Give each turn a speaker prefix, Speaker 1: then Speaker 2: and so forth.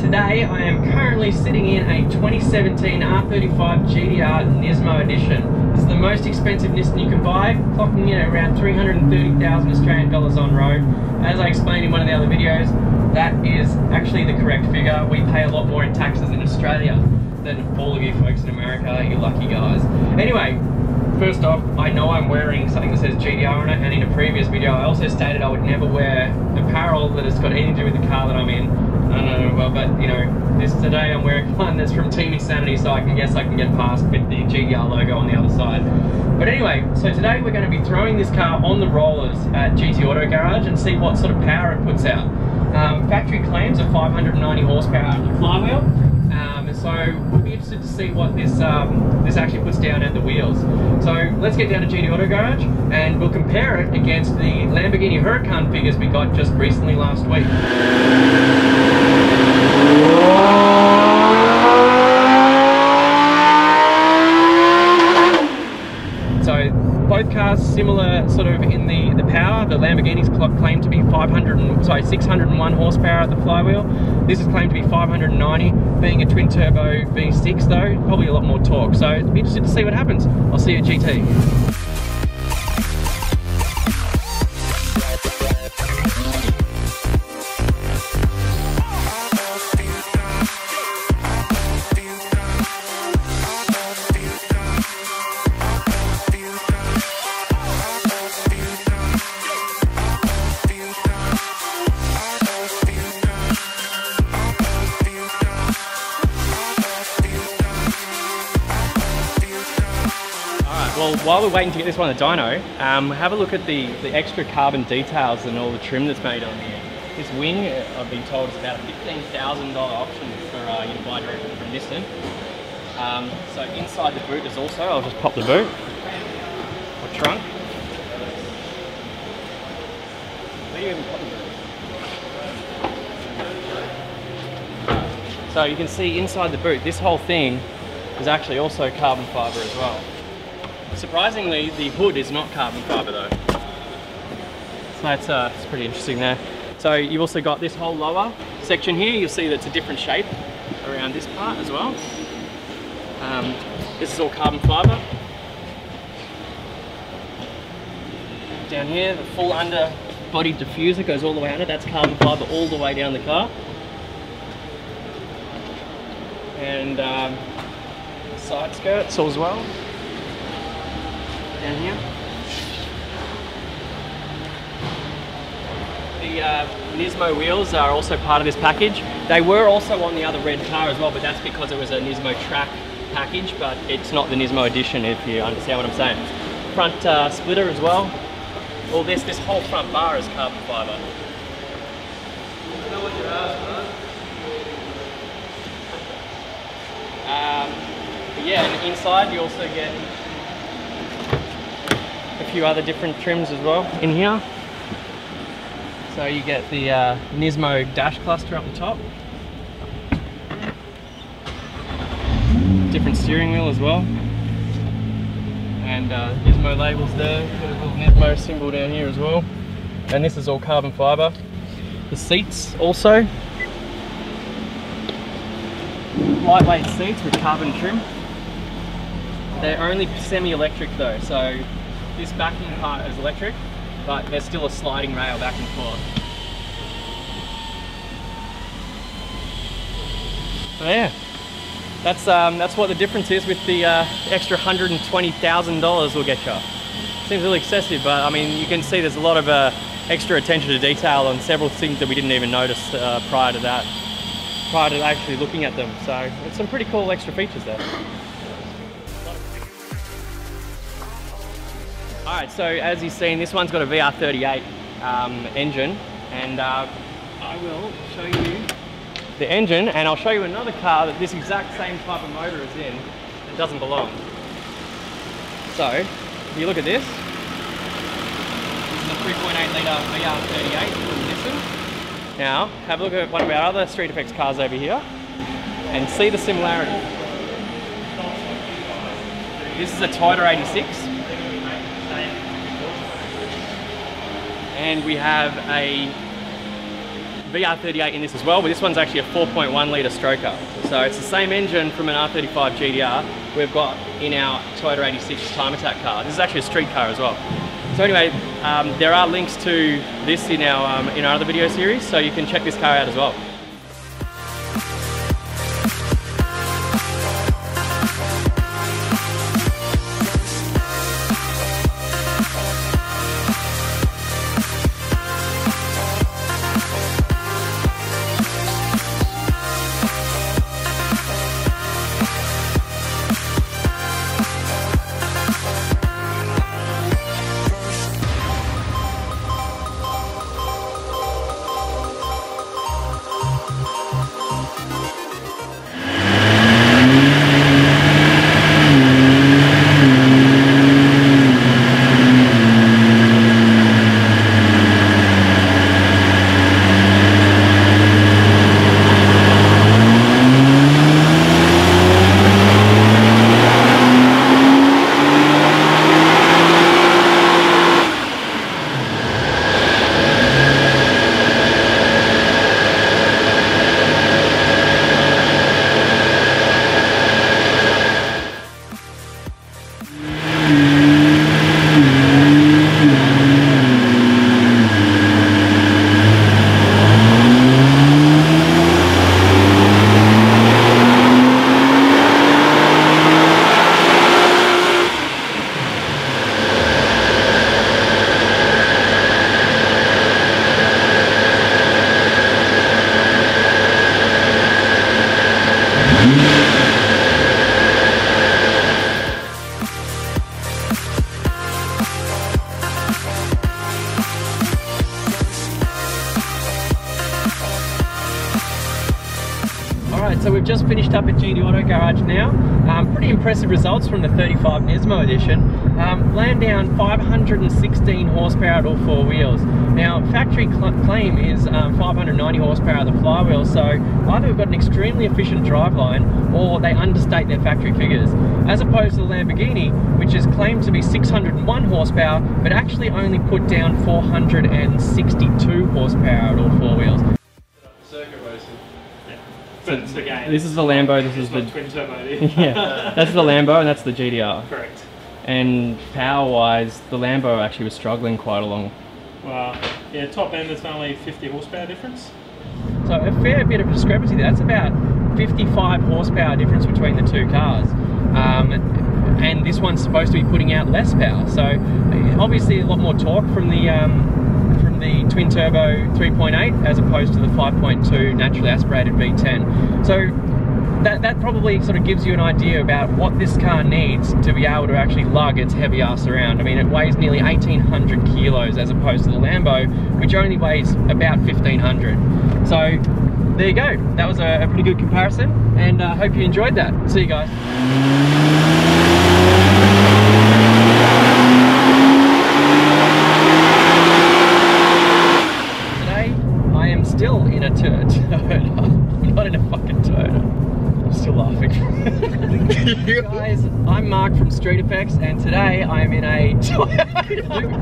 Speaker 1: today I am currently sitting in a 2017 R35 GTR Nismo edition. This is the most expensive Nissan you can buy, clocking in at around 330,000 Australian dollars on road. As I explained in one of the other videos, that is actually the correct figure. We pay a lot more in taxes in Australia than all of you folks in America, you lucky guys. Anyway, first off, I know I'm wearing something that says GTR on it, and in a previous video I also stated I would never wear apparel that has got anything to do with the car that I'm in. I don't know, well, but you know, today I'm wearing one that's from Team Insanity, so I can guess I can get past with the GTR logo on the other side. But anyway, so today we're going to be throwing this car on the rollers at GT Auto Garage and see what sort of power it puts out. Factory claims are 590 horsepower at the flywheel. So we'll be interested to see what this actually puts down at the wheels. So let's get down to GT Auto Garage and we'll compare it against the Lamborghini Huracan figures we got just recently last week. So both cars similar sort of in the power. The Lamborghini's claimed to be 601 horsepower at the flywheel. This is claimed to be 590, being a twin turbo V6 though, probably a lot more torque. So it'll be interested to see what happens. I'll see you at GT. Well, while we're waiting to get this one at Dyno, have a look at the extra carbon details and all the trim that's made on here. This wing, I've been told, is about a $15,000 option for you to buy directly from Nissan. So inside the boot is also, I'll just pop the boot, or trunk. Where do you even pop the boot? So you can see inside the boot, this whole thing is actually also carbon fibre as well. Surprisingly, the hood is not carbon fibre though. So that's it's pretty interesting there. So you've also got this whole lower section here. You'll see that it's a different shape around this part as well. This is all carbon fibre. Down here, the full underbody diffuser goes all the way under. That's carbon fibre all the way down the car. And side skirts as well. Down here. The Nismo wheels are also part of this package. They were also on the other red car as well, but that's because it was a Nismo track package, but it's not the Nismo edition, if you understand what I'm saying. Front splitter as well. All this whole front bar is carbon fibre. Yeah, and inside you also get a few other different trims as well in here. So you get the Nismo dash cluster up the top. Different steering wheel as well. And Nismo labels there. Got a little Nismo symbol down here as well. And this is all carbon fibre. The seats also. Lightweight seats with carbon trim. They're only semi-electric though, so this backing part is electric, but there's still a sliding rail back and forth. So yeah, that's what the difference is with the extra $120,000 we'll get you. Seems really excessive, but I mean, you can see there's a lot of extra attention to detail on several things that we didn't even notice prior to actually looking at them. So it's some pretty cool extra features there. Alright, so as you've seen, this one's got a VR38 engine, and I will show you the engine, and I'll show you another car that this exact same type of motor is in that doesn't belong. So, if you look at this, this is a 3.8 litre VR38 from Nissan. Now, have a look at one of our other Street Effects cars over here, and see the similarity. This is a Toyota 86. And we have a VR38 in this as well, but this one's actually a 4.1 litre stroker. So it's the same engine from an R35 GTR we've got in our Toyota 86 Time Attack car. This is actually a street car as well. So anyway, there are links to this in our other video series, so you can check this car out as well. Alright, so we've just finished up at GD Auto Garage now. Pretty impressive results from the 35 Nismo edition. Land down 516 horsepower at all four wheels. Now, factory claim is 590 horsepower at the flywheel, so either we've got an extremely efficient driveline or they understate their factory figures. As opposed to the Lamborghini, which is claimed to be 601 horsepower, but actually only put down 462 horsepower at all four wheels. This is the Lambo, this is the twin turbo. Yeah, that's the Lambo and that's the GTR.
Speaker 2: Correct.
Speaker 1: And power-wise, the Lambo actually was struggling quite along.
Speaker 2: Well, yeah, top end there's only 50 horsepower difference.
Speaker 1: So a fair bit of discrepancy there. That's about 55 horsepower difference between the two cars. And this one's supposed to be putting out less power. So obviously a lot more torque from the twin turbo 3.8 as opposed to the 5.2 naturally aspirated V10. So that probably sort of gives you an idea about what this car needs to be able to actually lug its heavy ass around. I mean, it weighs nearly 1,800 kilos as opposed to the Lambo, which only weighs about 1,500. So there you go. That was a pretty good comparison, and I hope you enjoyed that. See you guys. Still in a Toyota. I'm not in a fucking Toyota. I'm still laughing. Guys, I'm Mark from Street Effects, and today I'm in a Toyota.